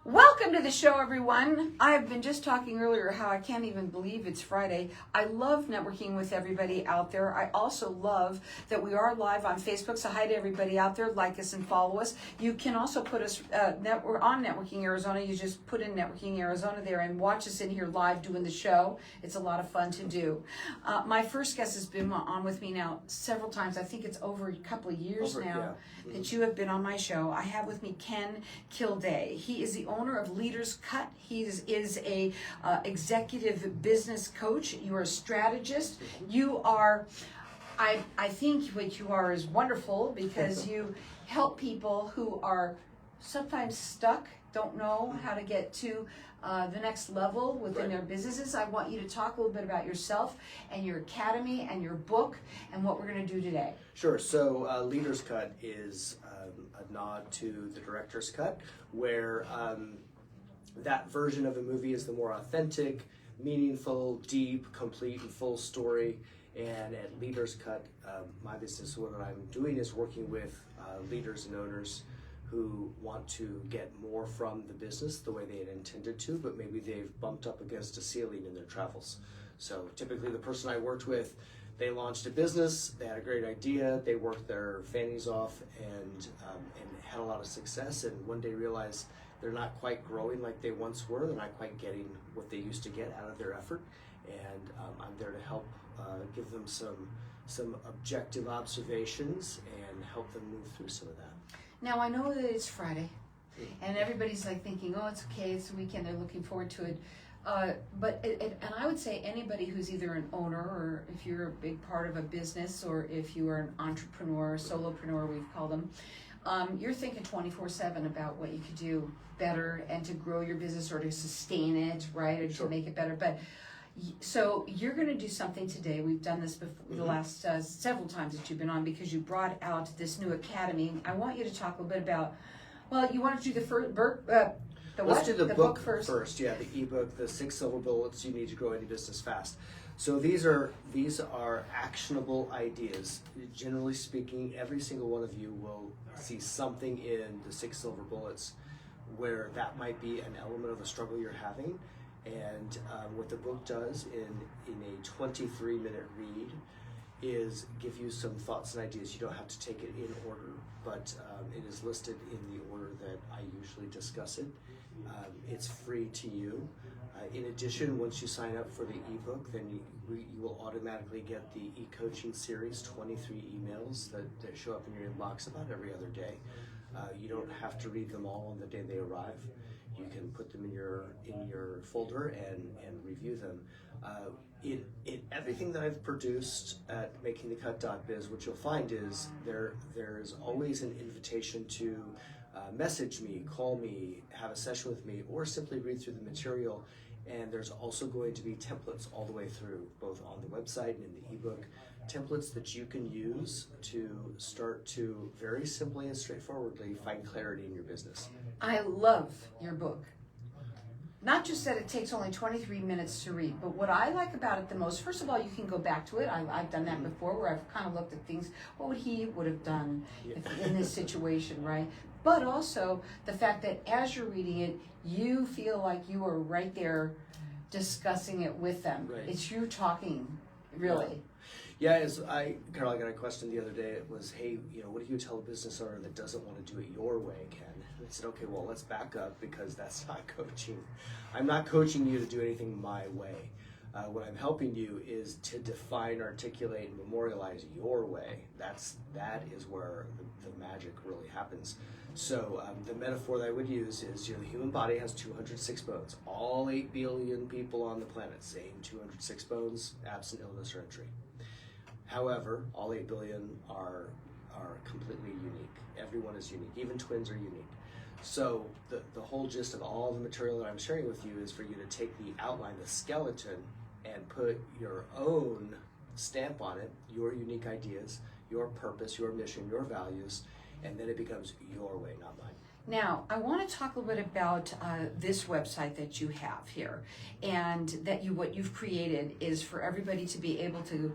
Welcome to the show, everyone. I've been just talking earlier how I can't even believe it's Friday. I love networking with everybody out there. I also love that we are live on Facebook, so hi to everybody out there. Like us and follow us. You can also put us we're on Networking Arizona. You just put in Networking Arizona there and watch us in here live doing the show. It's a lot of fun to do. My first guest has been on with me now several times. I think it's over a couple of years now that you have been on my show. I have with me Ken Kilday. He is the owner of Leaders Cut. He is a executive business coach. You are a strategist. You are, I think what you are is wonderful because you help people who are sometimes stuck, don't know how to get to the next level within their businesses. I want you to talk a little bit about yourself and your academy and your book and what we're going to do today. Sure. So Leaders Cut is a nod to the director's cut, where that version of a movie is the more authentic, meaningful, deep, complete, and full story. And at Leaders Cut, my business, what I'm doing is working with leaders and owners who want to get more from the business the way they had intended to, but maybe they've bumped up against a ceiling in their travels. So typically the person I worked with, they launched a business, they had a great idea, they worked their fannies off and had a lot of success, and one day realized they're not quite growing like they once were, they're not quite getting what they used to get out of their effort, and I'm there to help give them some objective observations and help them move through some of that. Now, I know that it's Friday, and everybody's like thinking, oh, it's okay, it's the weekend, they're looking forward to it. And I would say anybody who's either an owner, or if you're a big part of a business, or if you are an entrepreneur, solopreneur, we've called them, you're thinking 24/7 about what you could do better and to grow your business or to sustain it, right, or to make it better. But so you're going to do something today. We've done this before the last several times that you've been on, because you brought out this new academy. I want you to talk a little bit about, well, you want to do the first, Let's do the book first. Yeah, the ebook, the 6 Silver Bullets You Need to Grow Any Business Fast. So these are actionable ideas. Generally speaking, every single one of you will see something in the 6 Silver Bullets where that might be an element of a struggle you're having. And what the book does in a 23-minute read is give you some thoughts and ideas. You don't have to take it in order, but it is listed in the order that I usually discuss it. It's free to you. In addition, once you sign up for the ebook, then you will automatically get the e-coaching series, 23 emails that show up in your inbox about every other day. You don't have to read them all on the day they arrive. You can put them in your folder and review them. In everything that I've produced at makingthecut.biz, what you'll find is there's always an invitation to message me, call me, have a session with me, or simply read through the material. And there's also going to be templates all the way through, both on the website and in the ebook, templates that you can use to start to very simply and straightforwardly find clarity in your business. I love your book. Not just that it takes only 23 minutes to read, but what I like about it the most, first of all, you can go back to it. I've done that before, where I've kind of looked at things, what would he would have done in this situation, right? But also the fact that as you're reading it, you feel like you are right there discussing it with them. Right. It's you talking, really. Yeah, Carol, I got a question the other day. It was, hey, what do you tell a business owner that doesn't want to do it your way, Ken? And I said, okay, well, let's back up, because that's not coaching. I'm not coaching you to do anything my way. What I'm helping you is to define, articulate, and memorialize your way. That is where the magic really happens. So the metaphor that I would use is, the human body has 206 bones. All 8 billion people on the planet, same 206 bones, absent illness or injury. However, all 8 billion are completely unique. Everyone is unique. Even twins are unique. So the whole gist of all the material that I'm sharing with you is for you to take the outline, the skeleton, and put your own stamp on it, your unique ideas, your purpose, your mission, your values, and then it becomes your way, not mine. Now, I want to talk a little bit about this website that you have here, and that what you've created is for everybody to be able to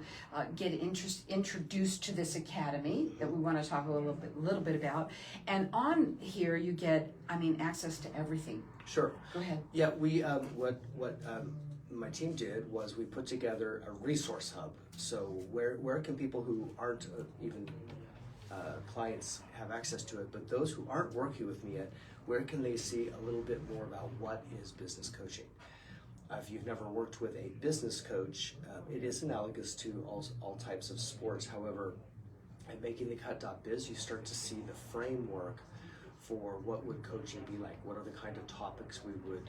get introduced to this academy that we want to talk a little bit about. And on here, you get, access to everything. Sure. Go ahead. Yeah, we what my team did was we put together a resource hub. So where can people who aren't even clients have access to it, but those who aren't working with me yet, where can they see a little bit more about what is business coaching? If you've never worked with a business coach, it is analogous to all types of sports. However, at makingthecut.biz, you start to see the framework for what would coaching be like. What are the kind of topics we would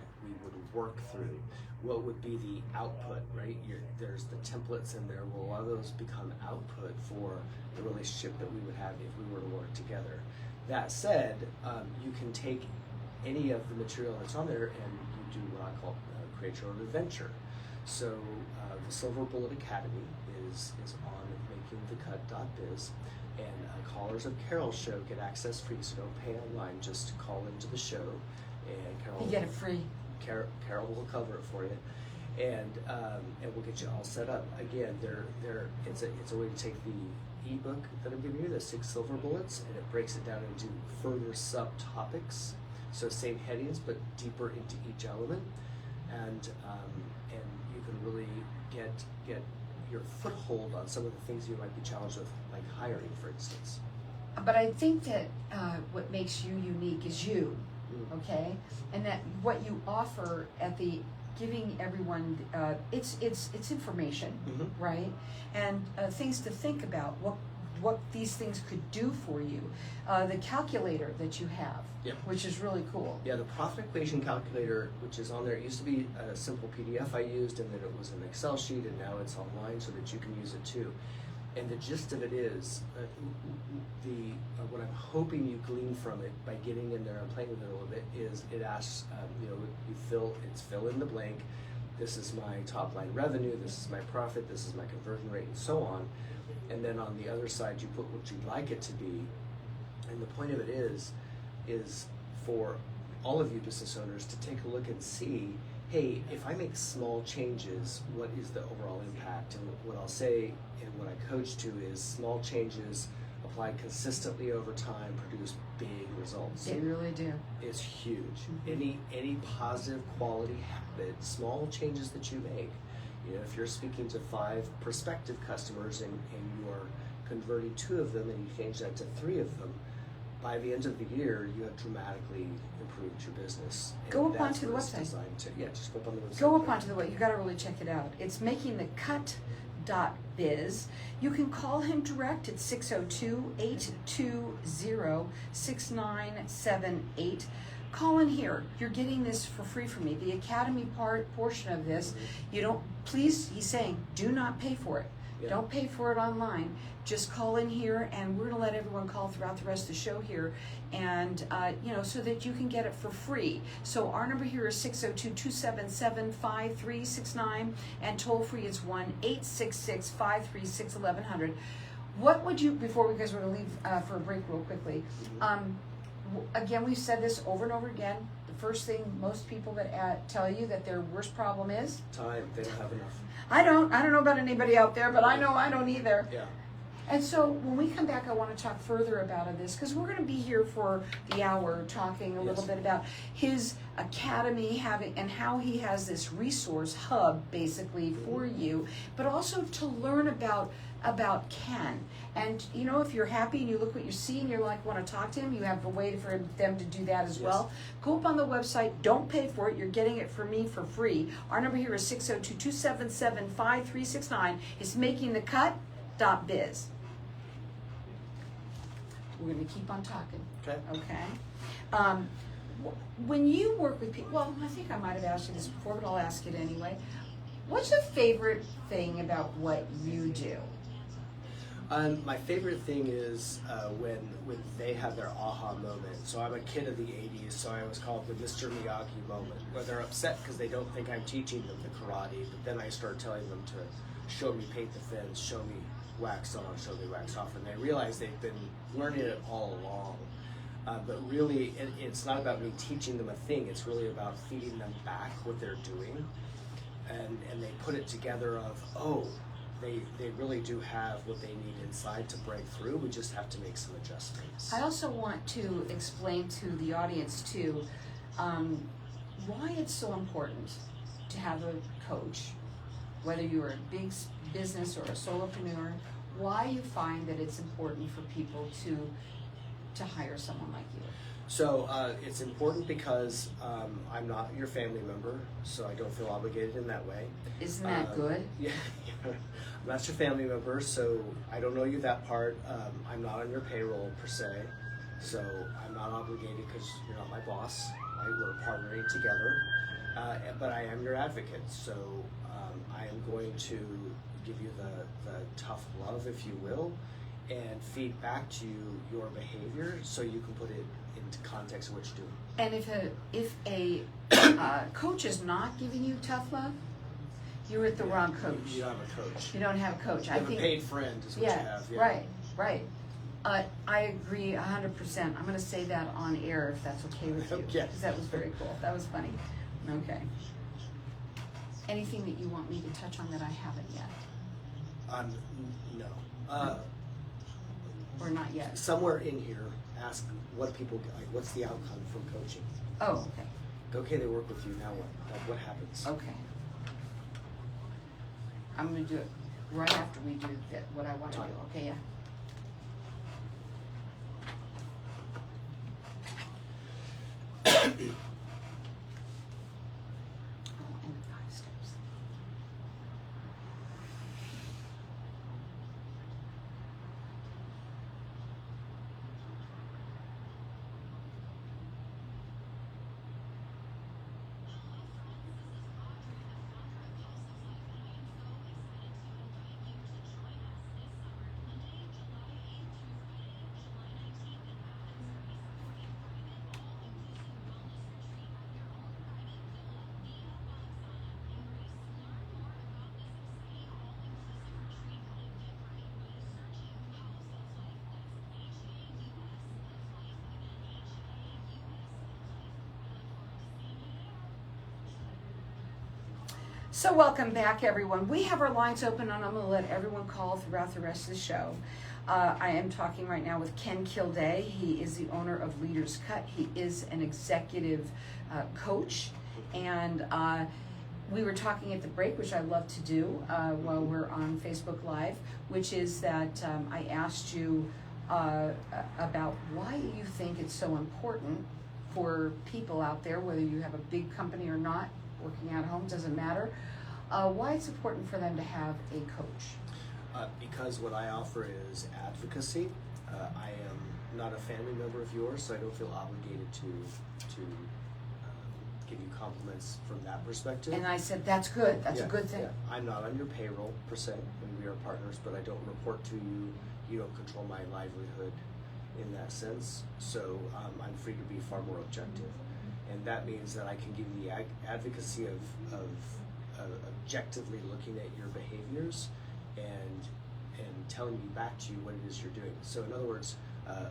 work through? What would be the output, right? There's the templates in there. Will a lot of those become output for the relationship that we would have if we were to work together? That said, you can take any of the material that's on there and you do what I call create your own adventure. So the Silver Bullet Academy is on makingthecut.biz. And callers of Carol's show get access free, so don't pay online. Just call into the show, and Carol. You get it free. Carol will cover it for you, and we'll get you all set up. Again, it's a way to take the ebook that I'm giving you, the 6 silver bullets, and it breaks it down into further subtopics. So same headings, but deeper into each element, and you can really get your foothold on some of the things you might be challenged with, like hiring, for instance. But I think that what makes you unique is you, okay? And that what you offer at the giving everyone, it's information, right? And things to think about, what these things could do for you. The calculator that you have, which is really cool. Yeah, the profit equation calculator, which is on there, it used to be a simple PDF I used, and then it was an Excel sheet, and now it's online so that you can use it too. And the gist of it is, what I'm hoping you glean from it by getting in there and playing with it a little bit is it asks, it's fill in the blank. This is my top line revenue, this is my profit, this is my conversion rate, and so on. And then on the other side, you put what you'd like it to be. And the point of it is for all of you business owners to take a look and see, hey, if I make small changes, what is the overall impact? And what I'll say and what I coach to is small changes applied consistently over time produce big results. They really do. It's huge. Any positive quality habit, small changes that you make, if you're speaking to 5 prospective customers and you are converting 2 of them and you change that to 3 of them, by the end of the year, you have dramatically improved your business. Go up onto the website. Just go up on the website. Go up onto the website. You got to really check it out. It's makingthecut.biz. You can call him direct at 602-820-6978. Call in here. You're getting this for free from me. The academy portion of this, he's saying, do not pay for it. Yeah. Don't pay for it online. Just call in here, and we're gonna let everyone call throughout the rest of the show here, and so that you can get it for free. So our number here is 602-277-5369, and toll free is 1-866-536-1100. What would you, before we guys were gonna leave for a break real quickly, again, we've said this over and over again. The first thing most people that tell you that their worst problem is time. They don't have enough. I don't know about anybody out there, but I know I don't either. Yeah. And so when we come back, I want to talk further about this, because we're going to be here for the hour talking a little bit about his academy and how he has this resource hub basically for you, but also to learn about Ken. And if you're happy and you look what you see and you're like, want to talk to him, you have a way for them to do that as well. Go up on the website. Don't pay for it. You're getting it from me for free. Our number here is 602-277-5369. It's makingthecut.biz. We're going to keep on talking. Okay. When you work with people, well, I think I might have asked you this before, but I'll ask it anyway. What's your favorite thing about what you do? My favorite thing is when they have their aha moment. So I'm a kid of the 80s, so I always call it the Mr. Miyagi moment, where they're upset because they don't think I'm teaching them the karate, but then I start telling them to show me paint the fence, show me wax on, show me wax off, and they realize they've been learning it all along. But really, it's not about me teaching them a thing. It's really about feeding them back what they're doing. And they put it together of, oh, they really do have what they need inside to break through. We just have to make some adjustments. I also want to explain to the audience too why it's so important to have a coach, whether you're a big business or a solopreneur, why you find that it's important for people to hire someone like you. So it's important because I'm not your family member, so I don't feel obligated in that way. Isn't that good? Yeah, I'm not your family member, so I don't know you that part. I'm not on your payroll per se, so I'm not obligated because you're not my boss. Right? We're partnering together, but I am your advocate, so I am going to give you the tough love, if you will, and feed back to you your behavior so you can put it into context of what you're doing. And if a coach is not giving you tough love, you're at the wrong coach. You don't have a coach. You don't have a coach. You have a paid friend is what you have. Yeah, right. I agree 100%. I'm going to say that on air if that's okay with you. Okay. Because that was very cool. That was funny. Okay. Anything that you want me to touch on that I haven't yet? No. Or not yet? Somewhere in here, ask what people like. What's the outcome from coaching? Oh, okay. Okay, they work with you. Now what? Like, what happens? Okay. I'm going to do it right after we do what I want to do. Okay, yeah. And the 5 steps. So welcome back, everyone. We have our lines open, and I'm going to let everyone call throughout the rest of the show. I am talking right now with Ken Kilday. He is the owner of Leaders Cut. He is an executive coach, and we were talking at the break, which I love to do while we're on Facebook Live, which is that I asked you about why you think it's so important for people out there, whether you have a big company or not, working at home, doesn't matter, why it's important for them to have a coach. Because what I offer is advocacy. I am not a family member of yours, so I don't feel obligated to give you compliments from that perspective. And I said, that's good. That's a good thing. Yeah. I'm not on your payroll per se, and we are partners, but I don't report to you. You don't control my livelihood in that sense. So I'm free to be far more objective. And that means that I can give you the advocacy of objectively looking at your behaviors and telling you back to you what it is you're doing. So in other words,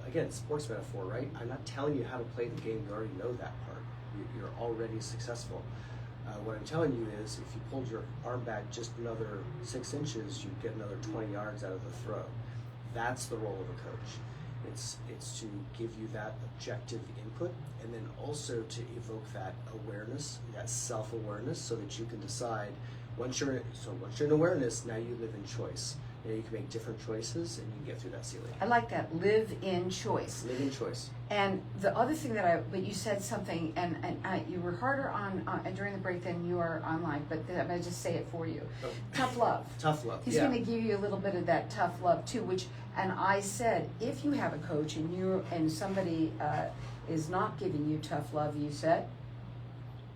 again, sports metaphor, right? I'm not telling you how to play the game. You already know that part. You're already successful. What I'm telling you is if you pulled your arm back just another 6 inches, you'd get another 20 yards out of the throw. That's the role of a coach. It's to give you that objective input, and then also to evoke that awareness, that self-awareness, so that you can decide once you're in awareness, now you live in choice. Now you can make different choices, and you can get through that ceiling. I like that, live in choice. Live in choice. And the other thing but you said something, and you were harder on during the break than you are online, but I'm going to just say it for you. Oh. Tough love. Tough love. He's going to give you a little bit of that tough love too, and I said, if you have a coach and somebody is not giving you tough love, you said,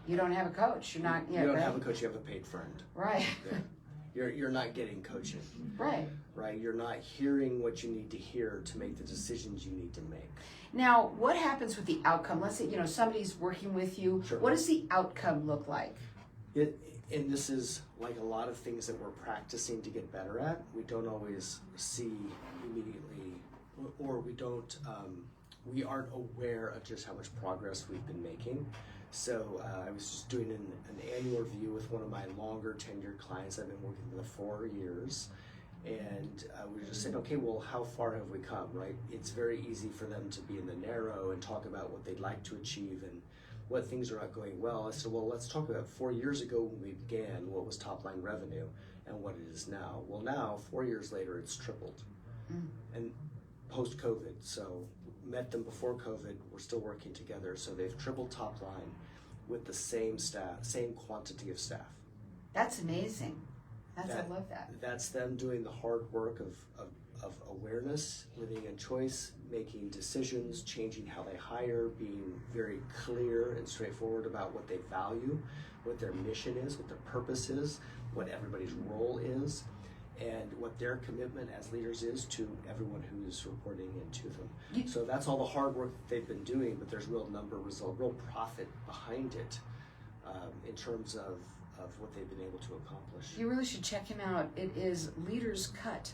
you don't have a coach. You're not. You don't have a coach. You have a paid friend. Right. Yeah. You're not getting coaching. Right. Right. You're not hearing what you need to hear to make the decisions you need to make. Now, what happens with the outcome? Let's say somebody's working with you. Sure. What does the outcome look like? And this is like a lot of things that we're practicing to get better at. We don't always see immediately, or we don't we aren't aware of just how much progress we've been making. So I was just doing an annual review with one of my longer tenured clients. I've been working with them 4 years. And we were just saying, okay, well, how far have we come, right? It's very easy for them to be in the narrow and talk about what they'd like to achieve and what things are not going well. I said, well, let's talk about 4 years ago when we began, what was top line revenue and what it is now. Well, now, 4 years later, it's tripled. And post-COVID, so met them before COVID, we're still working together. So they've tripled top line with the same staff, same quantity of staff. That's amazing. I love that. That's them doing the hard work of awareness, living in choice, making decisions, changing how they hire, being very clear and straightforward about what they value, what their mission is, what their purpose is, what everybody's role is, and what their commitment as leaders is to everyone who's reporting into them. So that's all the hard work that they've been doing, but there's real result, real profit behind it in terms of what they've been able to accomplish. You really should check him out. It is Leaders Cut.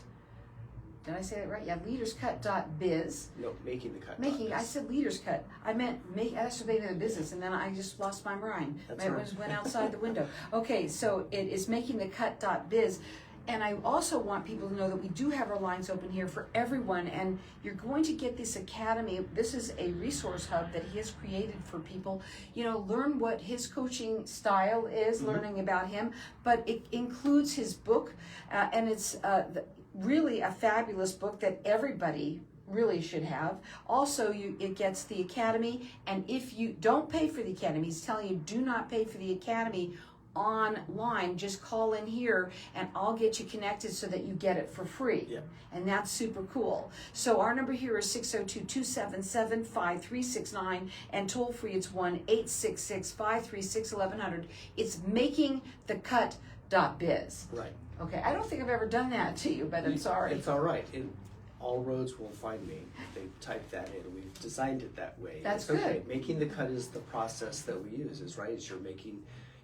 Did I say that right? Yeah, leaderscut.biz. No, Making the Cut. I said Leaders Cut. I meant that's the name of the business, and then I just lost my mind. That's right. Went outside the window. Okay, so it is makingthecut.biz. And I also want people to know that we do have our lines open here for everyone, and you're going to get this academy. This is a resource hub that he has created for people, learn what his coaching style is, learning about him, but it includes his book, and it's really a fabulous book that everybody really should have. Also, it gets the academy, and if you don't pay for the academy, he's telling you do not pay for the academy online, just call in here and I'll get you connected so that you get it for free. Yeah. And that's super cool. So our number here is 602-277-5369 and toll free it's 1-866-536-1100. It's makingthecut.biz. Right. Okay, I don't think I've ever done that to you, but I'm sorry. It's all right. All roads will find me. They type that in. We've designed it that way. That's good. Okay. Making the cut is the process that we use, is right? Is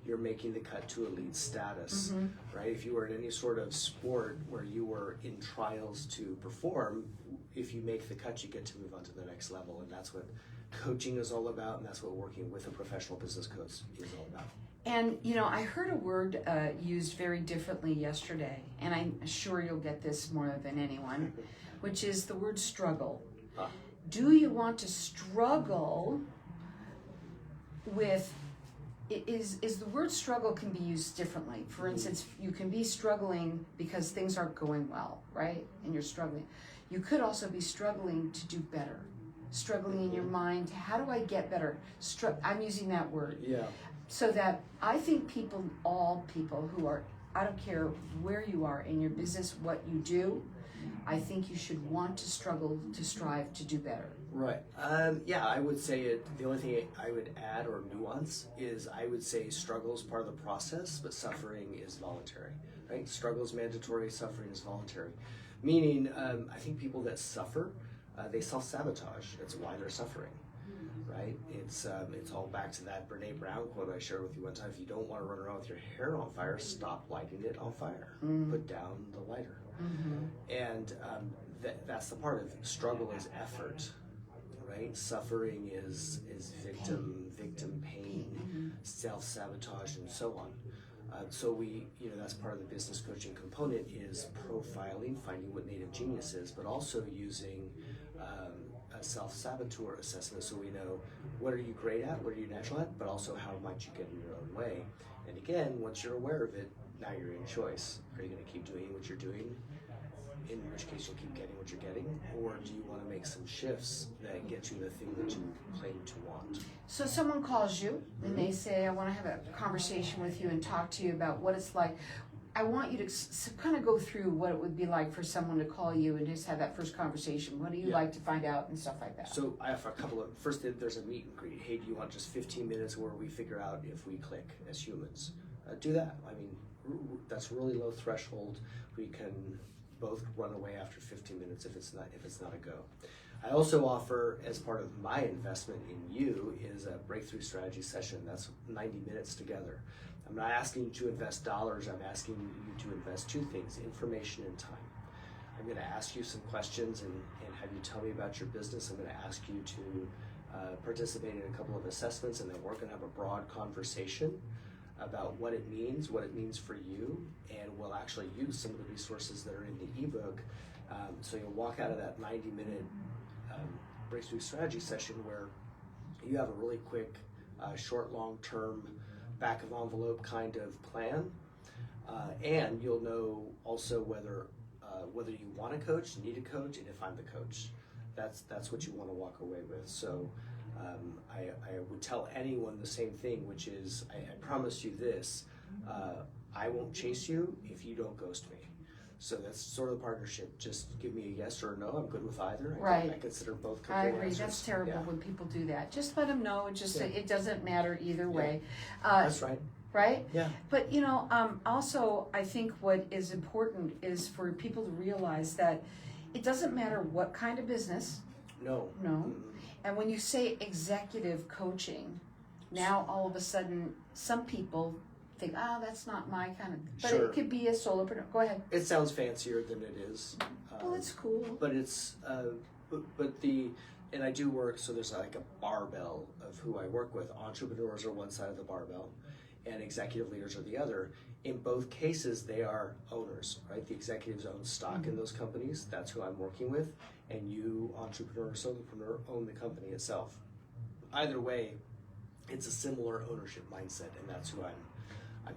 you're making the cut to elite status, right? If you were in any sort of sport where you were in trials to perform, if you make the cut, you get to move on to the next level, and that's what coaching is all about, and that's what working with a professional business coach is all about. And, I heard a word used very differently yesterday, and I'm sure you'll get this more than anyone, which is the word struggle. Do you want to struggle with... Is the word struggle can be used differently. For instance, you can be struggling because things aren't going well, right? And you're struggling. You could also be struggling to do better. Struggling in your mind, how do I get better? I'm using that word. Yeah. So that I think all people who are, I don't care where you are in your business, what you do, I think you should want to struggle to strive to do better. Right. Yeah, I would say the only thing I would add or nuance is I would say struggle is part of the process, but suffering is voluntary, right? Struggle is mandatory, suffering is voluntary. Meaning, I think people that suffer, they self-sabotage. That's why they're suffering, right? It's all back to that Brene Brown quote I shared with you one time. If you don't want to run around with your hair on fire, stop lighting it on fire. Put down the lighter. And that's the part of struggle is effort, right? Suffering is victim pain, self-sabotage, and so on. So that's part of the business coaching component is profiling, finding what native genius is, but also using a self-saboteur assessment so we know what are you great at, what are you natural at, but also how might you get in your own way. And again, once you're aware of it, now you're in choice. Are you going to keep doing what you're doing? In which case you'll keep getting what you're getting, or do you want to make some shifts that get you the thing that you claim to want? So someone calls you and they say, I want to have a conversation with you and talk to you about what it's like. I want you to kind of go through what it would be like for someone to call you and just have that first conversation. What do you like to find out and stuff like that? So I have first there's a meet and greet. Hey, do you want just 15 minutes where we figure out if we click as humans? Do that. I mean, that's really low threshold. We can both run away after 15 minutes if it's not a go. I also offer, as part of my investment in you, is a breakthrough strategy session. That's 90 minutes together. I'm not asking you to invest dollars. I'm asking you to invest two things: information and time. I'm going to ask you some questions and have you tell me about your business. I'm going to ask you to participate in a couple of assessments, and then we're going to have a broad conversation about what it means for you, and we'll actually use some of the resources that are in the ebook. So you'll walk out of that 90-minute breakthrough strategy session where you have a really quick, short, long-term, back of envelope kind of plan, and you'll know also whether you want a coach, need a coach, and if I'm the coach. That's what you want to walk away with. So I would tell anyone the same thing, which is I promise you this, I won't chase you if you don't ghost me. So that's sort of the partnership. Just give me a yes or a no. I'm good with either. Right. I consider both complete I agree. answers. That's terrible when people do that. Just let them know. It doesn't matter either Yeah. way. That's right. Right? Yeah. But also I think what is important is for people to realize that it doesn't matter what kind of business. No. And when you say executive coaching, now all of a sudden some people think, that's not my kind of, but Sure. it could be a solopreneur. Go ahead. It sounds fancier than it is. Well, it's cool. But it's, and I do work, so there's like a barbell of who I work with. Entrepreneurs are one side of the barbell, and executive leaders are the other. In both cases, they are owners, right? The executives own stock in those companies. That's who I'm working with. And you, entrepreneur or solopreneur, own the company itself. Either way, it's a similar ownership mindset, and that's who I'm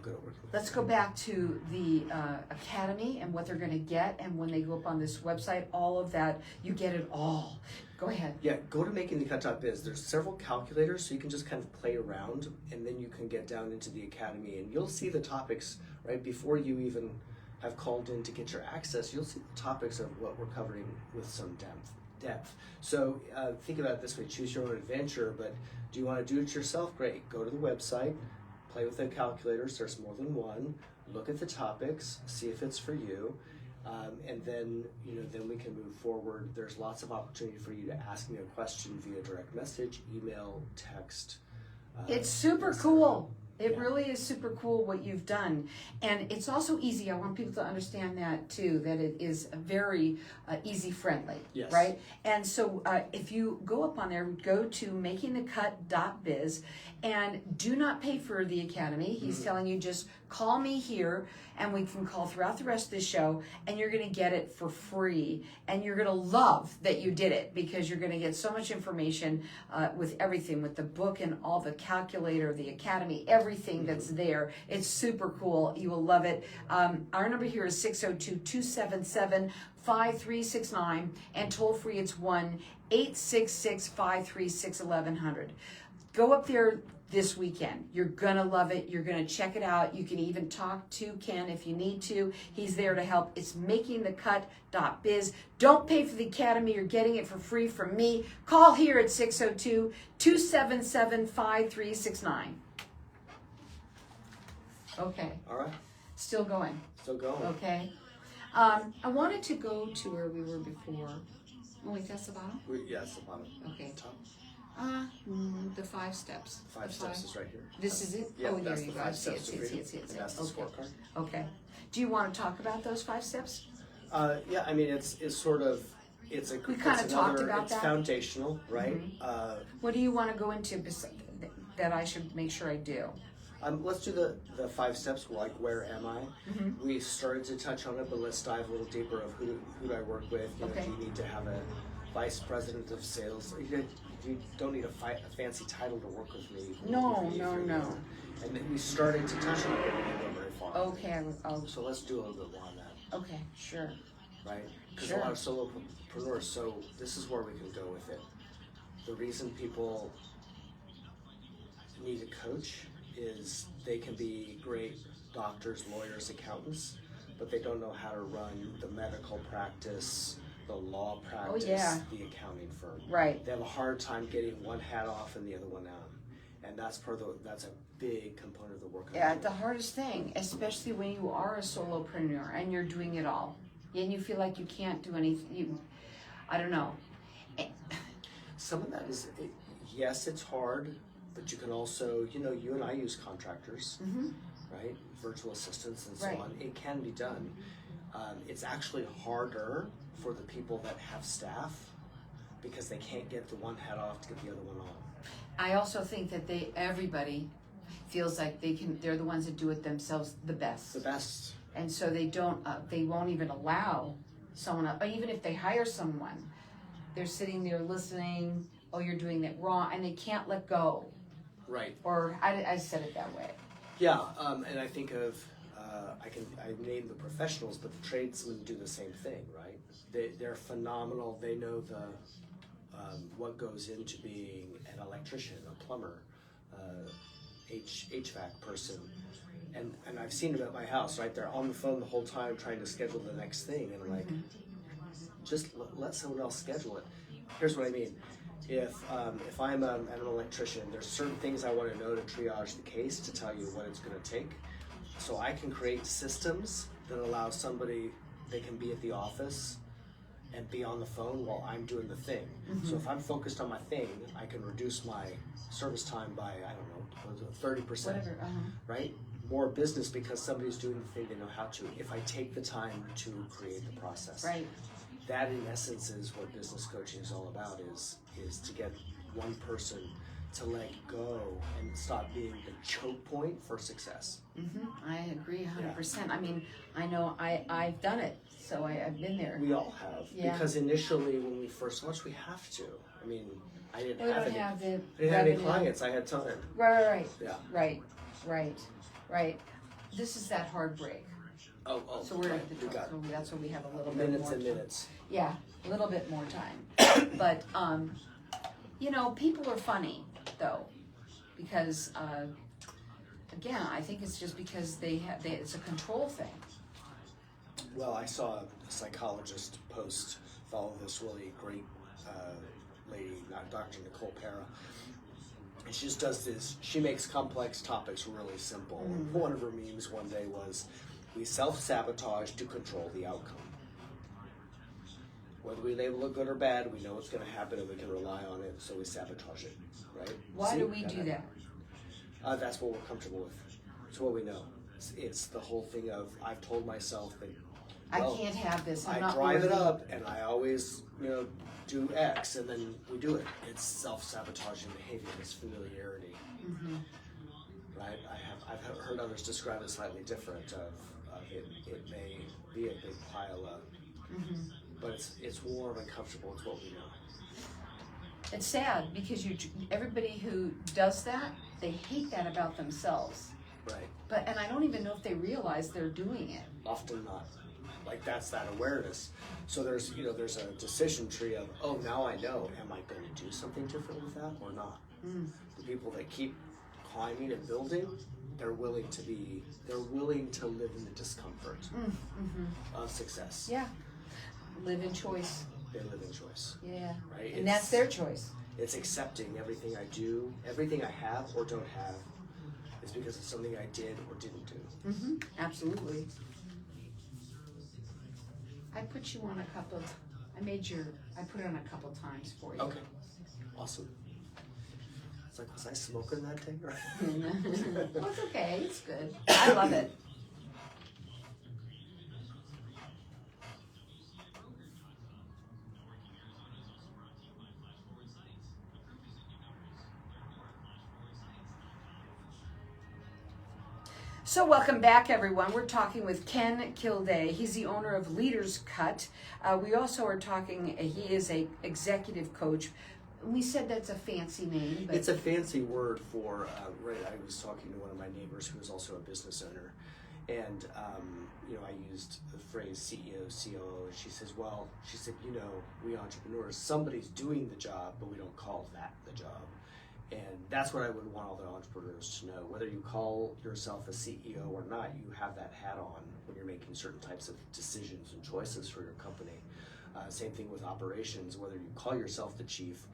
good at working with. Let's go back to the academy and what they're going to get, and when they go up on this website, all of that, you get it all. Go ahead. Yeah, go to makingthecut.biz. There's several calculators, so you can just kind of play around, and then you can get down into the academy, and you'll see the topics right before you even have called in to get your access. You'll see the topics of what we're covering with some depth. So think about it this way: choose your own adventure. But do you want to do it yourself? Great. Go to the website, play with the calculators. There's more than one. Look at the topics, see if it's for you. And then we can move forward. There's lots of opportunity for you to ask me a question via direct message, email, text. It's super cool. It really is super cool what you've done. And it's also easy. I want people to understand that too, that it is very easy friendly, yes. Right? And so if you go up on there, go to makingthecut.biz and do not pay for the academy. He's telling you just call me here, and we can call throughout the rest of the show, and you're going to get it for free. And you're going to love that you did it, because you're going to get so much information with everything, with the book and all the calculator, the academy, everything that's there. It's super cool. You will love it. Our number here is 602-277-5369, and toll free it's 1-866-536-1100. Go up there this weekend. You're gonna love it. You're gonna check it out. You can even talk to Ken if you need to. He's there to help. It's makingthecut.biz. Don't pay for the academy. You're getting it for free from me. Call here at 602-277-5369. Okay. All right. Still going. Still going. Okay. I wanted to go to where we were before. Oh, wait, that's the bottom? Yes, the bottom. Okay. Top. The 5 steps. Five steps is right here. This is it? Yeah, Oh, there that's you the go. I 5 see it, steps see of it, see freedom. it, see it. And that's the scorecard. Okay. Do you want to talk about those 5 steps? Yeah, I mean, it's sort of, it's a, We kind of talked about it's that. foundational, right? What do you want to go into that I should make sure I do? Let's do the 5 steps, like where am I? We started to touch on it, but let's dive a little deeper of who do I work with. Okay. Do you need to have a vice president of sales? You don't need a fancy title to work with me. No. And then we started to touch on it, but we didn't go very far. Okay. So let's do a little bit more on that. Okay, sure. Right? Because Sure. a lot of solopreneurs, so this is where we can go with it. The reason people need a coach is they can be great doctors, lawyers, accountants, but they don't know how to run the medical practice, the law practice, the accounting firm. Right. They have a hard time getting one hat off and the other one on. And that's that's a big component of the work. Yeah, the hardest thing, especially when you are a solopreneur and you're doing it all, and you feel like you can't do anything. I don't know. Some of that is, yes, it's hard, but you can also, you and I use contractors, right? Virtual assistants and so on. It can be done. It's actually harder for the people that have staff because they can't get the one hat off to get the other one on. I also think that everybody feels like they're the ones that do it themselves the best. The best. And so they won't even allow someone else, or even if they hire someone, they're sitting there listening, oh, you're doing that wrong, and they can't let go. Right. Or I said it that way. Yeah, and I think of, I name the professionals, but the tradesmen do the same thing, right? They're phenomenal. They know what goes into being an electrician, a plumber, HVAC person. And I've seen them at my house, right? They're on the phone the whole time trying to schedule the next thing. And I'm like, just let someone else schedule it. Here's what I mean. If I'm an electrician, there's certain things I want to know to triage the case to tell you what it's going to take. So I can create systems that allow somebody, they can be at the office and be on the phone while I'm doing the thing. So if I'm focused on my thing, I can reduce my service time by, I don't know, 30%, Whatever, right? More business because somebody's doing the thing they know how to. If I take the time to create the process. Right. That in essence is what business coaching is all about, is to get one person to let go and stop being the choke point for success. I agree 100%. I mean, I know I've done it, so I've been there. We all have. Yeah. Because initially when we first launched, we have to. I mean, I didn't have any clients, I had time. Right. Yeah. Right. This is that heartbreak. Oh, so we're right. at the got so that's where we have a little bit minutes more and time. minutes. Yeah, a little bit more time. But you know, people are funny though, because again, I think it's just because it's a control thing. Well, I saw a psychologist post, follow this really great lady, Dr. Nicole Pera, and she just does this, she makes complex topics really simple. One of her memes one day was, we self-sabotage to control the outcome. Whether we label it good or bad, we know what's going to happen and we can rely on it, so we sabotage it, right? Why do we do that? That's what we're comfortable with. It's what we know. It's the whole thing of, I've told myself that, well, I can't have this. I drive it up and I always, do X, and then we do it. It's self-sabotaging behavior. It's familiarity, right? I've heard others describe it slightly different. It may be a big pile of, but it's warm and comfortable. It's what we know. It's sad because everybody who does that, they hate that about themselves. Right. And I don't even know if they realize they're doing it. Often not. Like that's that awareness. So there's a decision tree of, oh, now I know. Am I going to do something different with that or not? The people that keep climbing and building, they're willing to live in the discomfort of success. Yeah. Live in choice. They live in choice. Yeah. Right? And that's their choice. It's accepting everything I do, everything I have or don't have is because of something I did or didn't do. Absolutely. I put you on a couple. I put it on a couple times for you. Okay. Awesome. It's like, was I smoking that day? Well, it's okay. It's good. I love it. So welcome back, everyone. We're talking with Ken Kilday. He's the owner of Leaders Cut. We also are talking, he is a executive coach. We said that's a fancy name. But it's a fancy word for, right, I was talking to one of my neighbors who is also a business owner. And, I used the phrase CEO, COO, and she said, we entrepreneurs, somebody's doing the job, but we don't call that the job. And that's what I would want all the entrepreneurs to know. Whether you call yourself a CEO or not, you have that hat on when you're making certain types of decisions and choices for your company. Same thing with operations. Whether you call yourself the chief,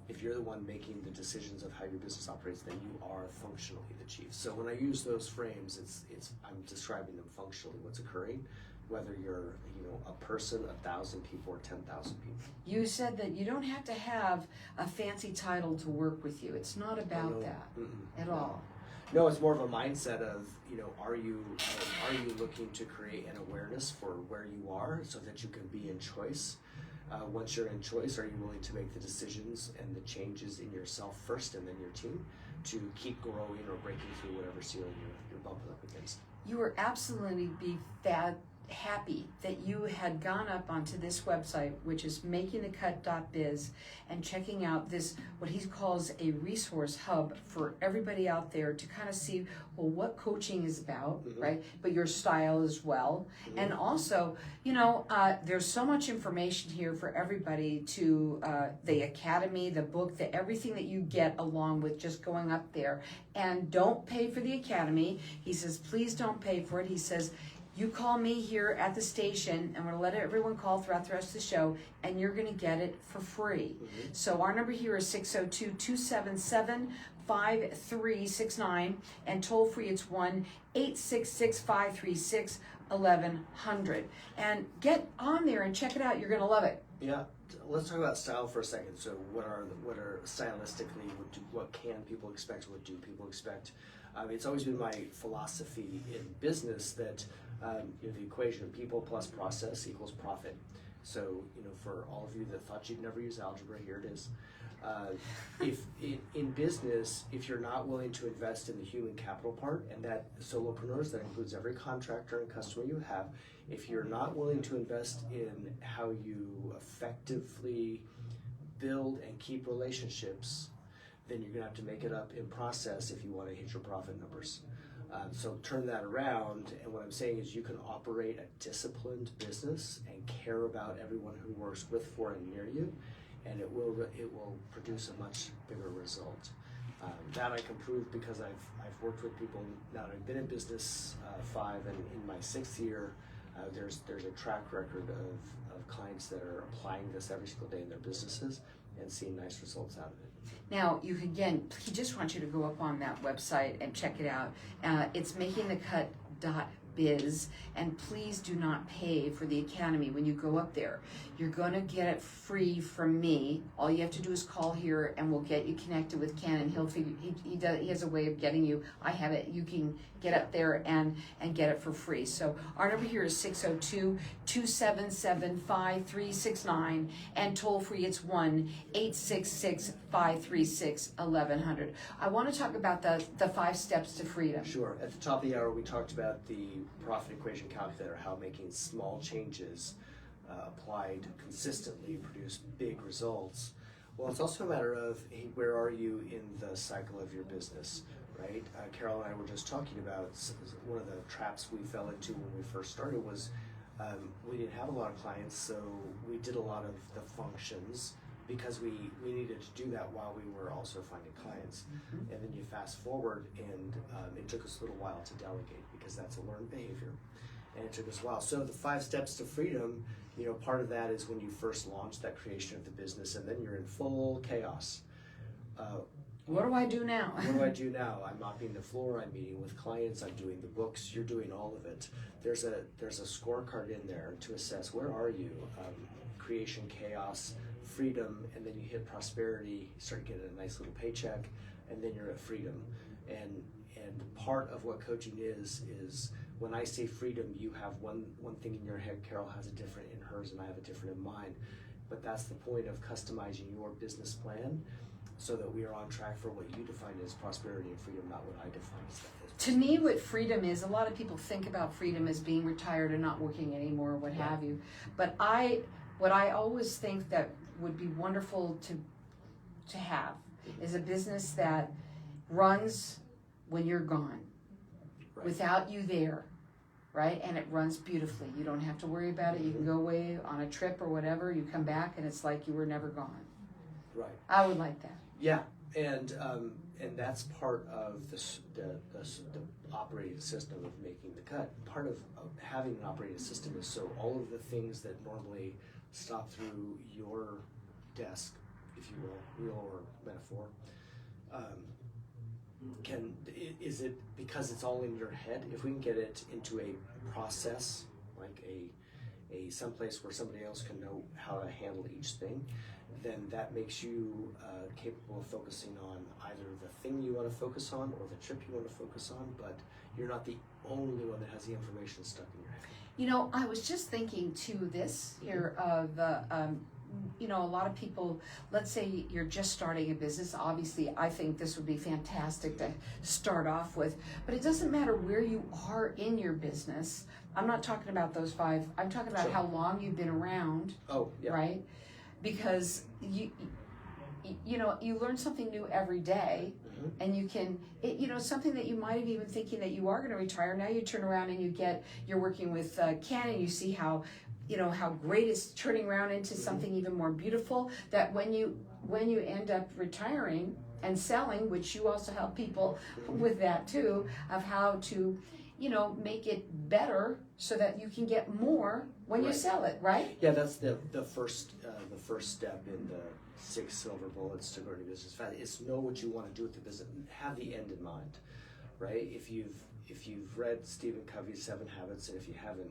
if you're the one making the decisions of how your business operates, then you are functionally the chief. So when I use those frames, I'm describing them functionally, what's occurring, whether you're a person, 1,000 people, or 10,000 people. You said that you don't have to have a fancy title to work with you. It's not about that at all. No, it's more of a mindset of, are you looking to create an awareness for where you are so that you can be in choice? Once you're in choice, are you willing to make the decisions and the changes in yourself first and then your team to keep growing or breaking through whatever ceiling you're bumping up against? You were absolutely happy that you had gone up onto this website, which is makingthecut.biz, and checking out this, what he calls a resource hub for everybody out there to kind of see, well, what coaching is about, right? But your style as well. And also, there's so much information here for everybody to the academy, the book, everything that you get along with just going up there. And don't pay for the academy. He says, please don't pay for it. He says, you call me here at the station, and we're going to let everyone call throughout the rest of the show, and you're going to get it for free. So our number here is 602-277-5369, and toll free it's 1-866-536-1100. And get on there and check it out. You're going to love it. Yeah. Let's talk about style for a second. So what are stylistically, what can people expect? What do people expect? It's always been my philosophy in business that the equation of people plus process equals profit. So, for all of you that thought you'd never use algebra, here it is. If in business, if you're not willing to invest in the human capital part, and that solopreneurs, that includes every contractor and customer you have, if you're not willing to invest in how you effectively build and keep relationships, then you're going to have to make it up in process if you want to hit your profit numbers. So turn that around, and what I'm saying is you can operate a disciplined business and care about everyone who works with, for, and near you, and it will produce a much bigger result. That I can prove because I've worked with people now that I've been in business 5, and in my 6th year, there's a track record of clients that are applying this every single day in their businesses and seeing nice results out of it. Now, he just wants you to go up on that website and check it out. It's makingthecut.biz, and please do not pay for the academy when you go up there. You're going to get it free from me. All you have to do is call here, and we'll get you connected with Ken, and he'll figure. He has a way of getting you. I have it. You can get up there and get it for free. So our number here is 602-277-5369, and toll free it's 1-866-536-1100. I want to talk about the 5 steps to freedom. Sure. At the top of the hour, we talked about the profit equation calculator, how making small changes applied consistently produce big results. Well, it's also a matter of, hey, where are you in the cycle of your business, right? Carol and I were just talking about one of the traps we fell into when we first started was we didn't have a lot of clients, so we did a lot of the functions because we needed to do that while we were also finding clients. And then you fast forward, and it took us a little while to delegate because that's a learned behavior. And it took us a while. So the 5 steps to freedom, part of that is when you first launch that creation of the business, and then you're in full chaos. What do I do now? What do I do now? I'm mopping the floor, I'm meeting with clients, I'm doing the books, you're doing all of it. There's a scorecard in there to assess where are you? Creation, chaos, freedom, and then you hit prosperity, you start getting a nice little paycheck, and then you're at freedom. And part of what coaching is when I say freedom, you have one thing in your head, Carol has a different in hers, and I have a different in mine. But that's the point of customizing your business plan so that we are on track for what you define as prosperity and freedom, not what I define as that. To me, what freedom is, a lot of people think about freedom as being retired and not working anymore, what have you. But what I always think that would be wonderful to have is a business that runs when you're gone, without you there, right? And it runs beautifully. You don't have to worry about it. You can go away on a trip or whatever. You come back and it's like you were never gone. Right. I would like that. Yeah, and that's part of the operating system of making the cut. Part of having an operating system is so all of the things that normally stop through your desk, if you will, real or metaphor, is it because it's all in your head? If we can get it into a process, like a someplace where somebody else can know how to handle each thing, then that makes you capable of focusing on either the thing you want to focus on or the trip you want to focus on, but you're not the only one that has the information stuck in your head. You know, I was just thinking to this here, you know, a lot of people, let's say you're just starting a business. Obviously, I think this would be fantastic to start off with, but it doesn't matter where you are in your business. I'm not talking about those 5. I'm talking about how long you've been around. Oh, yeah. Right? Because you know, you learn something new every day, and you can, you know, something that you might have even thinking that you are going to retire. Now you turn around and you're working with Ken, and you see how, you know, how great it's turning around into something even more beautiful. That when you end up retiring and selling, which you also help people with that too, of how to, you know, make it better so that you can get more when you sell it, right? Yeah, that's the first step in the 6 silver bullets to growing your business fast. Is know what you want to do with the business. Have the end in mind, right? If you've read Stephen Covey's 7 Habits, and if you haven't,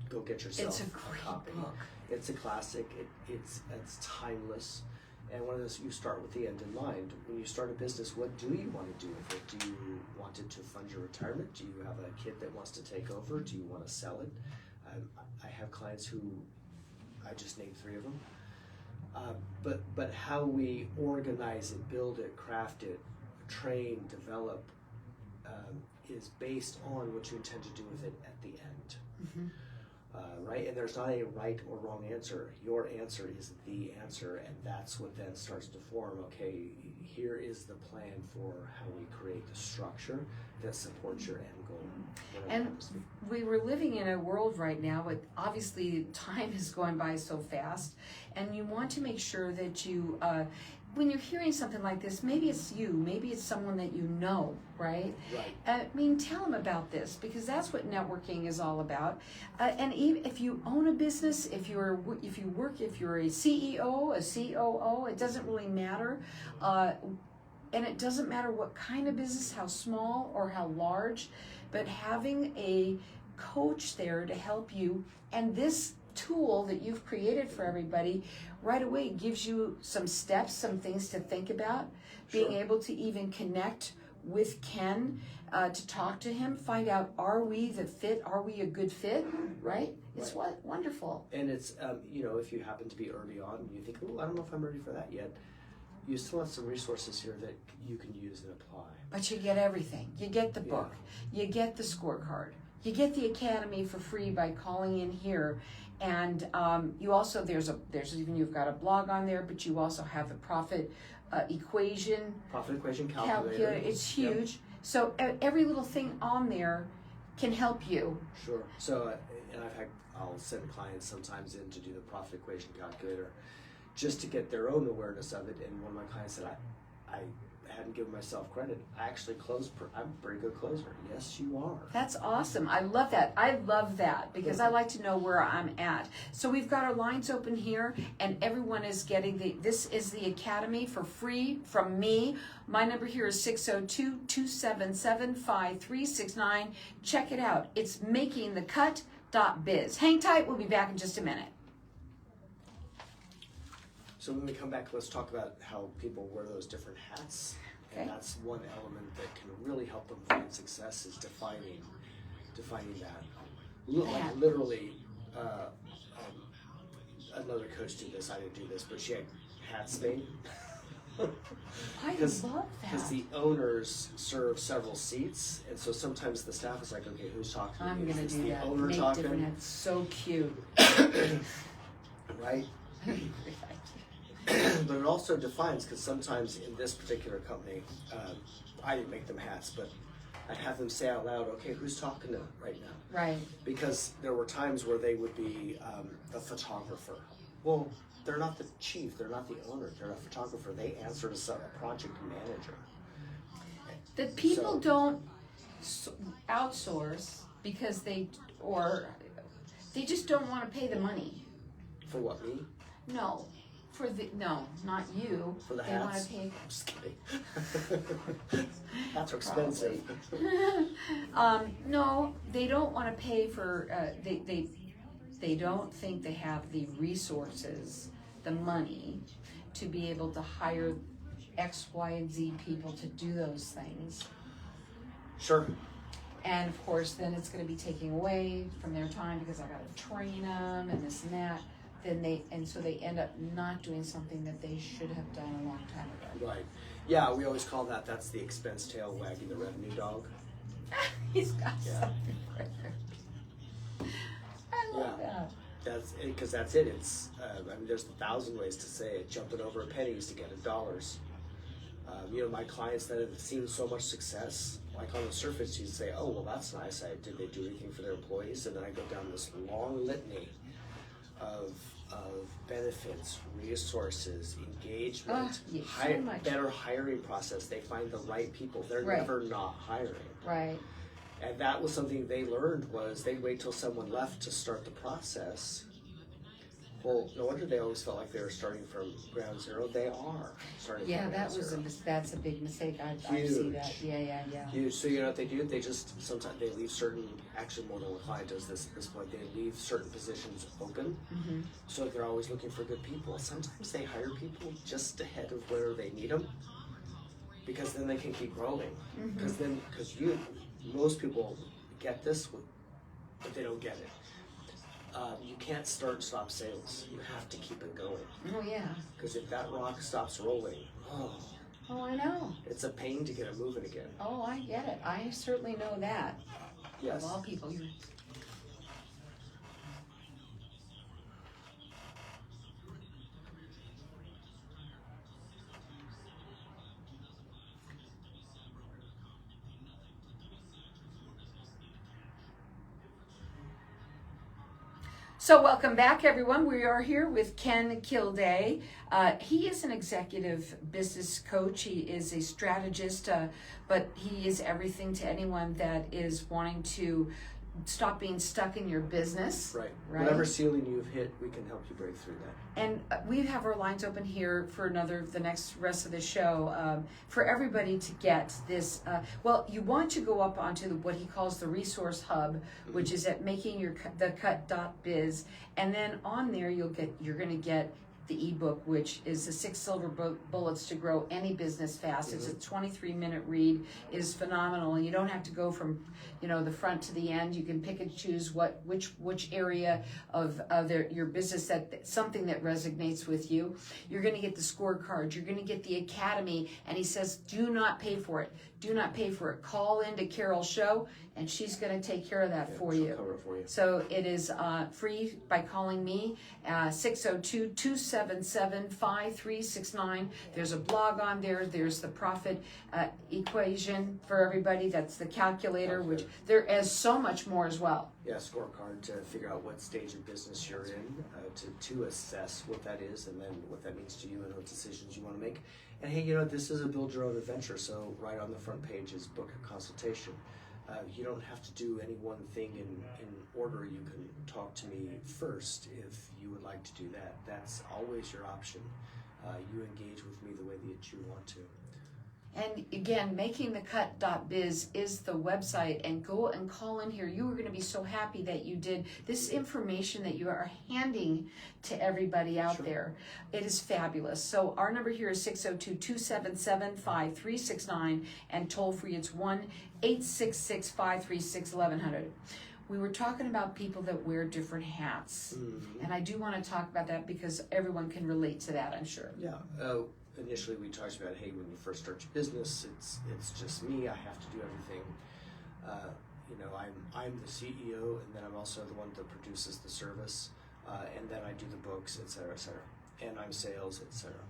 go get yourself It's a great copy. book. It's a classic. It's timeless. And one of those, you start with the end in mind. When you start a business, what do you want to do with it? Do you want it to fund your retirement? Do you have a kid that wants to take over? Do you want to sell it? I have clients who, I just named 3 of them. But how we organize it, build it, craft it, train, develop, is based on what you intend to do with it at the end. Right? And there's not a right or wrong answer. Your answer is the answer, and that's what then starts to form. Okay, here is the plan for how we create the structure that supports your end goal. And we were living in a world right now, but obviously time is going by so fast, and you want to make sure that you, when you're hearing something like this, maybe it's you, maybe it's someone that you know, right? Right. I mean, tell them about this, because that's what networking is all about. And even if you own a business, if you're a CEO, a COO, it doesn't really matter. And it doesn't matter what kind of business, how small or how large, but having a coach there to help you, and this tool that you've created for everybody right away gives you some steps, some things to think about, being able to even connect with Ken, to talk to him, find out, are we the fit, are we a good fit, right? It's wonderful. And it's, you know, if you happen to be early on and you think, oh, I don't know if I'm ready for that yet, you still have some resources here that you can use and apply. But you get everything. You get the book, you get the scorecard, you get the Academy for free by calling in here. And you also, there's even, you've got a blog on there, but you also have the profit equation calculator. It's huge. Yep. So every little thing on there can help you. Sure. So, and I'll send clients sometimes in to do the profit equation calculator just to get their own awareness of it. And one of my clients said, I hadn't given myself credit. I actually I'm a pretty good closer. Yes, you are. That's awesome. I love that. I love that because I like to know where I'm at. So we've got our lines open here, and everyone is getting this is the Academy for free from me. My number here is 602-277-5369. Check it out. It's makingthecut.biz. Hang tight. We'll be back in just a minute. So when we come back, let's talk about how people wear those different hats. And that's one element that can really help them find success, is defining that. Like literally, another coach did this. I didn't do this, but she had hat Spain. I love that. Because the owners serve several seats, and so sometimes the staff is like, okay, who's talking? I'm going to do the that. owner Make talking? different hats. So cute. Right? But it also defines, because sometimes in this particular company, I didn't make them hats, but I'd have them say out loud, okay, who's talking to right now? Right. Because there were times where they would be the photographer. Well, they're not the chief, they're not the owner, they're a photographer. They answer to a project manager. The people don't outsource because they just don't want to pay the money. For what, me? No. No, not you. For the they hats? Want to pay. I'm just kidding. Hats are expensive. No, they don't want to pay for. They don't think they have the resources, the money, to be able to hire X, Y, and Z people to do those things. Sure. And of course, then it's going to be taking away from their time because I got to train them and this and that. So they end up not doing something that they should have done a long time ago. Right. Yeah, we always call that's the expense tail wagging the revenue dog. He's got something for it. I love that. That's it, because that's it. It's I mean, there's 1,000 ways to say it. Jumping over pennies to get at dollars. My clients that have seen so much success, like on the surface, you'd say, "Oh, well, that's nice. Did they do anything for their employees?" And then I go down this long litany of benefits, resources, engagement, better hiring process. They find the right people. They're never not hiring. Right. And that was something they learned was they'd wait till someone left to start the process. Well, no wonder they always felt like they were starting from ground zero. They are starting from ground zero. That's a big mistake. I see that. Yeah. Huge. So you know what they do? They just sometimes they leave certain. Actually, more than one client does this at this point. They leave certain positions open, so they're always looking for good people. Sometimes they hire people just ahead of where they need them, because then they can keep growing. Because most people get this, but they don't get it. You can't start and stop sales. You have to keep it going. Oh, yeah. Because if that rock stops rolling, oh, I know. It's a pain to get it moving again. Oh, I get it. I certainly know that. Yes. Of all people, So welcome back, everyone. We are here with Ken Kilday. He is an executive business coach. He is a strategist, but he is everything to anyone that is wanting to stop being stuck in your business. Right. Whatever ceiling you've hit, we can help you break through that. And we have our lines open here for the next rest of the show, for everybody to get this. Well, you want to go up onto what he calls the resource hub, which is at makingyourcut.biz, and then on there you're going to get the ebook, which is the 6 Silver Bullets to Grow Any Business Fast. It's a 23-minute read. It is phenomenal. You don't have to go from the front to the end. You can pick and choose which area of your business something that resonates with you. You're going to get the scorecard. You're going to get the academy. And he says, do not pay for it. Do not pay for it. Call into Carol's show, and she's going to take care of that for you. Cover it for you. So it is free by calling me, 602-277-5369. There's a blog on there. There's the profit equation for everybody. That's the calculator, which there is so much more as well. Yeah, scorecard to figure out what stage of business you're in, to assess what that is and then what that means to you and what decisions you want to make. And hey, this is a build your own adventure, so right on the front page is book a consultation. You don't have to do any one thing in order. You can talk to me first if you would like to do that. That's always your option. You engage with me the way that you want to. And again, makingthecut.biz is the website, and go and call in here. You are going to be so happy that you did this information that you are handing to everybody out there. It is fabulous. So our number here is 602-277-5369, and toll free it's 1-866-536-1100. We were talking about people that wear different hats, and I do want to talk about that because everyone can relate to that, I'm sure. Yeah. Initially, we talked about, hey, when you first start your business, it's just me. I have to do everything. I'm the CEO, and then I'm also the one that produces the service, and then I do the books, et cetera, and I'm sales, et cetera.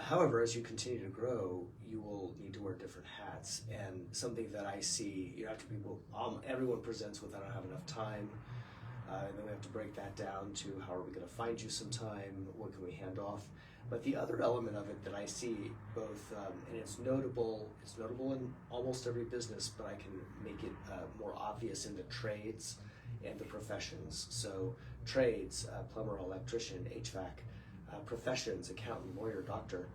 However, as you continue to grow, you will need to wear different hats. And something that I see, after everyone presents with, I don't have enough time. And then we have to break that down to how are we going to find you some time? What can we hand off? But the other element of it that I see both, and it's notable in almost every business, but I can make it more obvious in the trades and the professions. So trades, plumber, electrician, HVAC, professions, accountant, lawyer, doctor.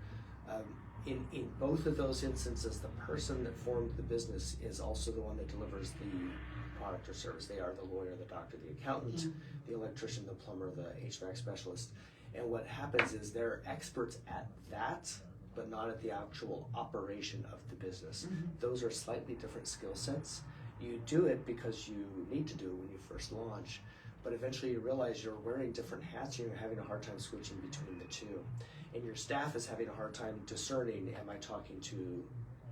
In both of those instances, the person that formed the business is also the one that delivers the product or service. They are the lawyer, the doctor, the accountant, the electrician, the plumber, the HVAC specialist. And what happens is they're experts at that, but not at the actual operation of the business. Those are slightly different skill sets. You do it because you need to do it when you first launch, but eventually you realize you're wearing different hats and you're having a hard time switching between the two. And your staff is having a hard time discerning, am I talking to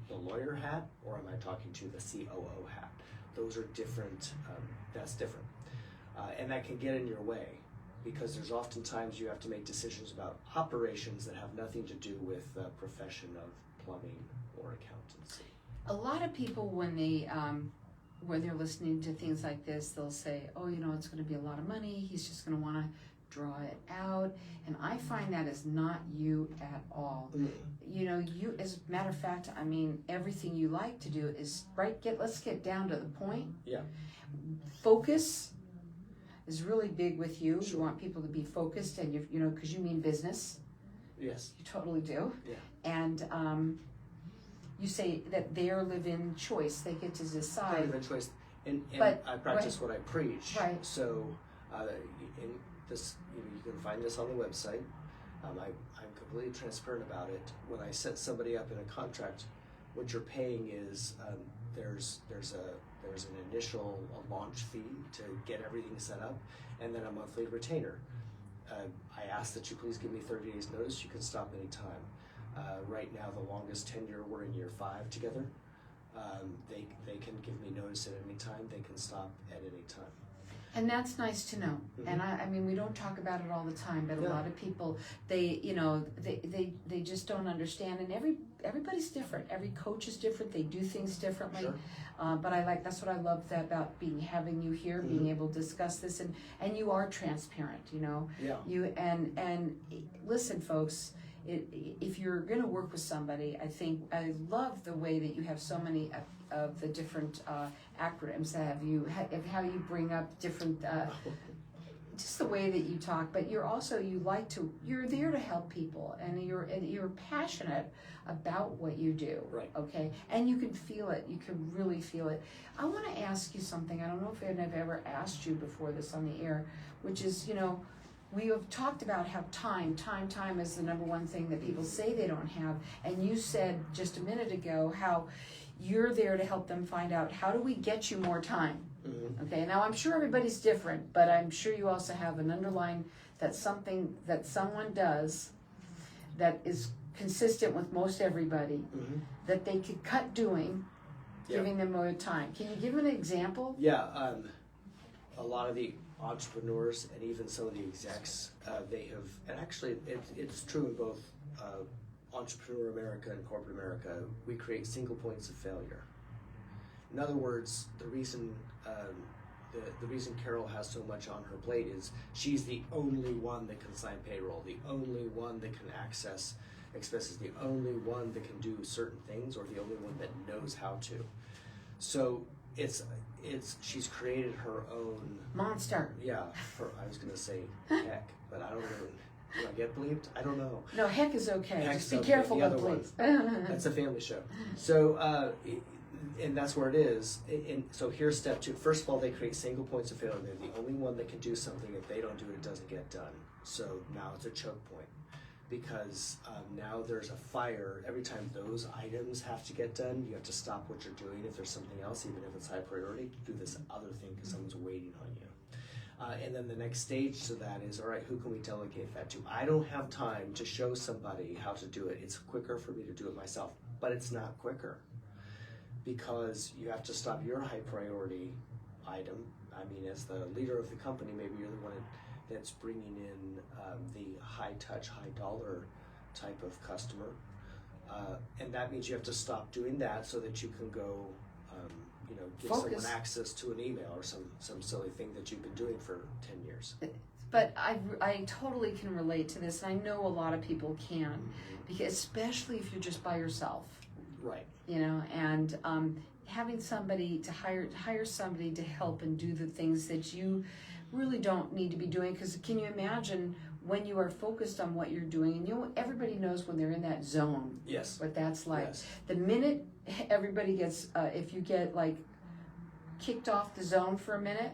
the lawyer hat or am I talking to the COO hat? Those are different, that's different. And that can get in your way because there's oftentimes you have to make decisions about operations that have nothing to do with the profession of plumbing or accountancy. A lot of people, when they're listening to things like this, they'll say, oh, you know, it's going to be a lot of money. He's just going to want to draw it out. And I find that is not you at all. You know, you, as a matter of fact, I mean, everything you like to do is, right, let's get down to the point. Yeah. Focus is really big with you. Sure. You want people to be focused, and you know, because you mean business. Yes. You totally do. Yeah. And you say that their live-in choice, they get to decide. Their live-in choice, and but, I practice what I preach. Right. So, in this, you can find this on the website. I'm completely transparent about it. When I set somebody up in a contract, what you're paying is there's an initial launch fee to get everything set up, and then a monthly retainer. I ask that you please give me 30 days notice. You can stop anytime. Right now, the longest tenure, we're in year 5 together. They can give me notice at any time. They can stop at any time. And that's nice to know. And I mean, we don't talk about it all the time, but a lot of people, they just don't understand. And everybody's different. Every coach is different. They do things differently. Sure. But that's what I love about having you here, being able to discuss this, and you are transparent. You know. Yeah. You and listen, folks. If you're going to work with somebody, I love the way that you have so many of the different acronyms that how you bring up different, just the way that you talk. But you're there to help people, and you're passionate about what you do. Right. Okay, and you can feel it. You can really feel it. I want to ask you something. I don't know if I've ever asked you before this on the air, which is, you know, we have talked about how time is the number one thing that people say they don't have. And you said just a minute ago how you're there to help them find out, how do we get you more time? Okay, now I'm sure everybody's different, but I'm sure you also have an underlying, that something that someone does that is consistent with most everybody, that they could cut doing, giving them more time. Can you give an example? Yeah, a lot of the entrepreneurs and even some of the execs, they have, and actually it's true in both entrepreneur America and corporate America, we create single points of failure. In other words, the reason Carol has so much on her plate is she's the only one that can sign payroll, the only one that can access expenses, the only one that can do certain things, or the only one that knows how to. So she's created her own monster. Yeah, I was gonna say heck, but I don't know. Do I get bleeped? I don't know. No, heck is okay. Heck's just be careful of bleeps. That's a family show. So, and that's where it is. And so here's step 2. First of all, they create single points of failure. They're the only one that can do something. If they don't do it, it doesn't get done. So now it's a choke point. Because now there's a fire. Every time those items have to get done, you have to stop what you're doing. If there's something else, even if it's high priority, do this other thing because someone's waiting on you. And then the next stage to that is, all right, who can we delegate that to? I don't have time to show somebody how to do it. It's quicker for me to do it myself, but it's not quicker because you have to stop your high priority item. I mean, as the leader of the company, maybe you're the one that's bringing in the high touch, high dollar type of customer. And that means you have to stop doing that so that you can go, give someone access to an email or some silly thing that you've been doing for 10 years. But I totally can relate to this, and I know a lot of people can, because especially if you're just by yourself. Right. You know, and having somebody to hire somebody to help and do the things that you really don't need to be doing, because can you imagine when you are focused on what you're doing, and everybody knows when they're in that zone. Yes. What that's like. Yes. The minute everybody gets, if you get like kicked off the zone for a minute,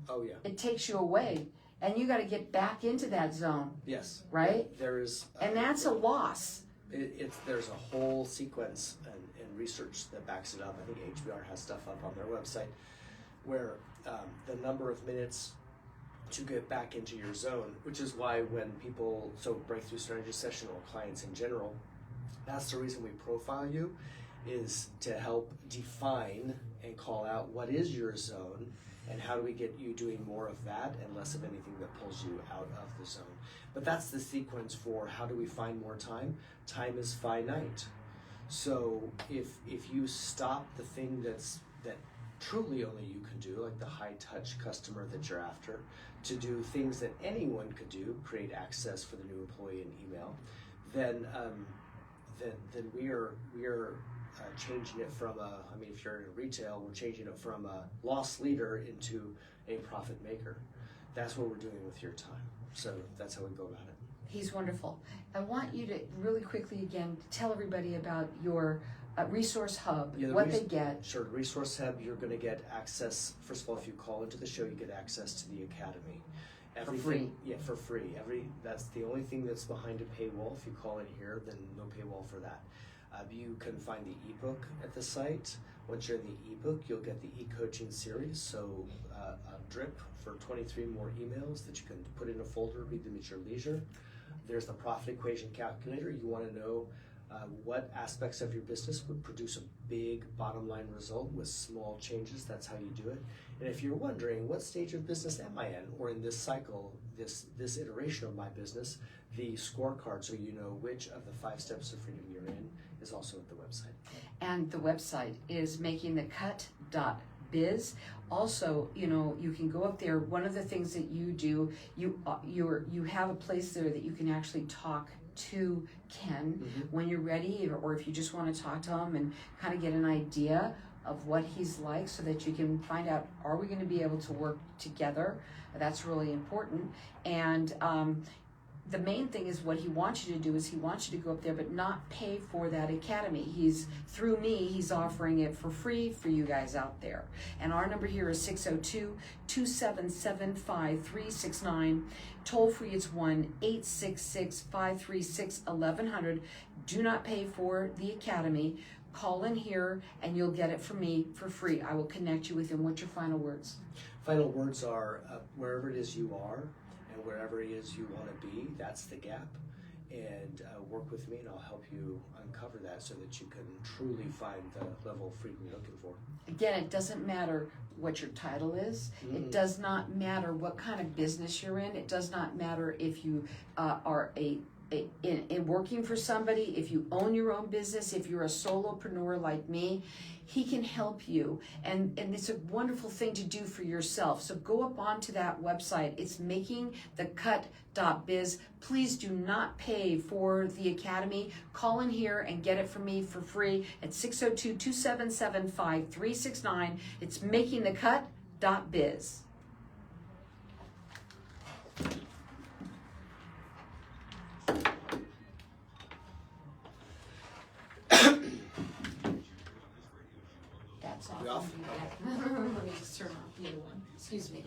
oh yeah, it takes you away. and you got to get back into that zone. Yes. Right? There is. And that's a loss. There's a whole sequence and research that backs it up. I think HBR has stuff up on their website where the number of minutes to get back into your zone, which is why when people, so breakthrough strategy session or clients in general, that's the reason we profile you, is to help define and call out what is your zone and how do we get you doing more of that and less of anything that pulls you out of the zone. But that's the sequence for how do we find more time. Time is finite. So if you stop the thing that truly only you can do, like the high touch customer that you're after, to do things that anyone could do, create access for the new employee in email, then we are changing it from if you're in retail, we're changing it from a loss leader into a profit maker. That's what we're doing with your time. So that's how we go about it. He's wonderful. I want you to really quickly again tell everybody about your resource hub, what they get. Sure, the resource hub, you're going to get access. First of all, if you call into the show, you get access to the academy. Everything, for free. Yeah, for free. That's the only thing that's behind a paywall. If you call in here, then no paywall for that. You can find the ebook at the site. Once you're in the ebook, you'll get the e-coaching series. So a drip for 23 more emails that you can put in a folder, read them at your leisure. There's the profit equation calculator. You want to know what aspects of your business would produce a big bottom line result with small changes. That's how you do it. And if you're wondering what stage of business am I in, or in this cycle, this iteration of my business, the scorecard, so you know which of the 5 steps of freedom you're in, is also at the website. And the website is makingthecut.biz. Also, you can go up there. One of the things that you do, you have a place there that you can actually talk to Ken when you're ready, or if you just want to talk to him and kind of get an idea of what he's like, so that you can find out, are we going to be able to work together? That's really important. And the main thing is, what he wants you to do is he wants you to go up there but not pay for that academy. Through me, he's offering it for free for you guys out there. And our number here is 602-277-5369. Toll free, it's 1-866-536-1100. Do not pay for the academy. Call in here and you'll get it from me for free. I will connect you with him. What's your final words? Final words are wherever it is you are, and wherever it is you want to be, that's the gap. And work with me and I'll help you uncover that so that you can truly find the level of freedom you're looking for. Again, it doesn't matter what your title is. It does not matter what kind of business you're in. It does not matter if you are in working for somebody, if you own your own business, if you're a solopreneur like me. He can help you, and it's a wonderful thing to do for yourself. So go up onto that website. It's makingthecut.biz. Please do not pay for the academy. Call in here and get it from me for free at 602-277-5369. It's makingthecut.biz. That's awesome. Let me just turn off the other one. Excuse me.